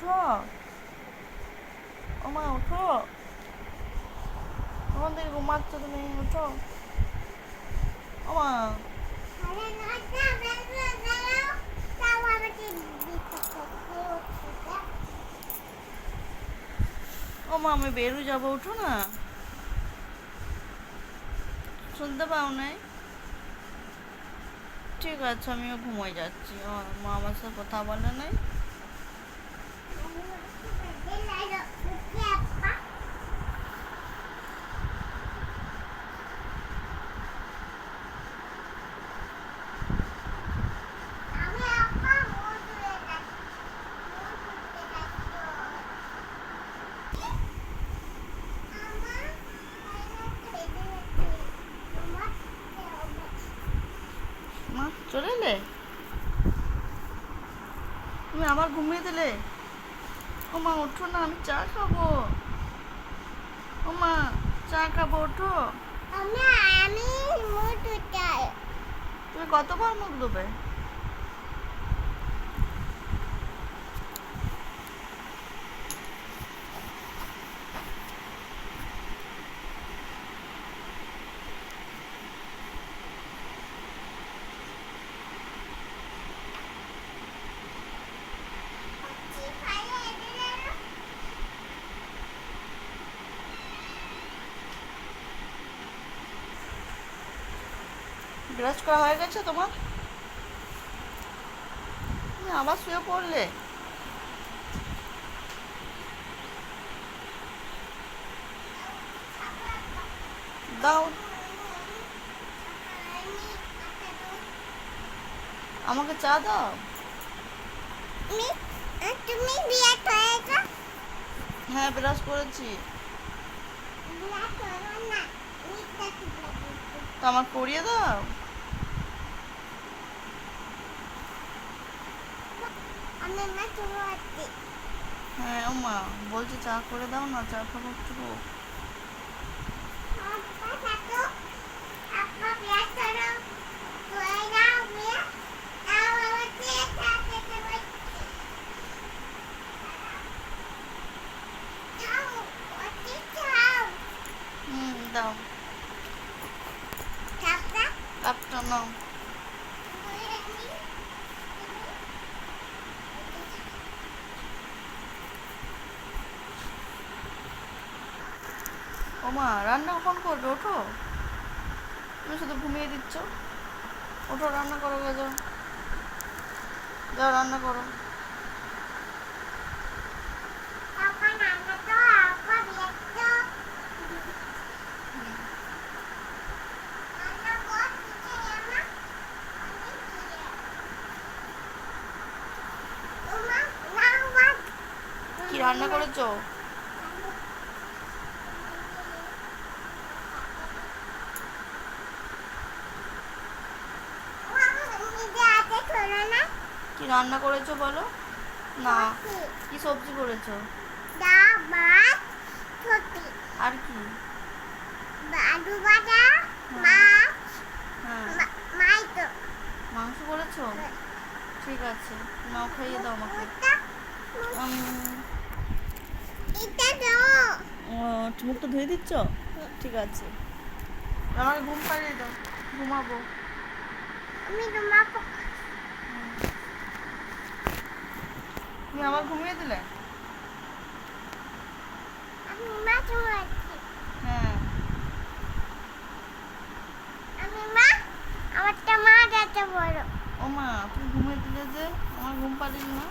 ওঠো, ও মা ওঠো, ওখান থেকে ঘুমাচ্ছ তুমি, ওঠো ও মা। ও মা আমি বেরু যাবো, ওঠো না, শুনতে পাও নাই? ঠিক আছে আমিও ঘুমোয় যাচ্ছি, মা আমার সাথে কথা বলে নাই। মা চলে এলে, তুমি আবার ঘুমিয়ে দিলে। ও মা ওঠো না, আমি চা খাবো, ও মা চা খাবো, ওঠো। তুমি কতবার মুখ ধোবে? ব্রাশ করা হয়ে গেছে তোমার? তুমি আবার শুয়ে পড়লে। দাও আমাকে চা দাও। তুমি বিয়ে করেছো? হ্যাঁ ব্রাশ করেছি। তো আমার করিয়ে দাও। হ্যাঁ ও মা বলছি চা করে দাও না, চা খাবো একটু। দাও কাপটা নাও। ও মা রান্না কখন করবে? ওঠো, তুমি শুধু ঘুমিয়ে দিচ্ছ। ওঠো রান্না করো, যাও যাও রান্না করো। কি রান্না করেছো? কি রান্না করেছো বলো না? কি সবজি করেছো? আর কি? মাংস করেছো? ঠিক আছে নাও, খাইয়ে দাও আমাকে। মুখটা ধুয়ে দিচ্ছ? ঠিক আছে আমাকে ঘুম পাড়িয়ে দাও, ঘুমাবো। তুমি আবার ঘুমিয়ে দিলে। হ্যাঁ ও মা তুমি ঘুমিয়ে দিলে যে, আমার ঘুম পাড়িয়ে না।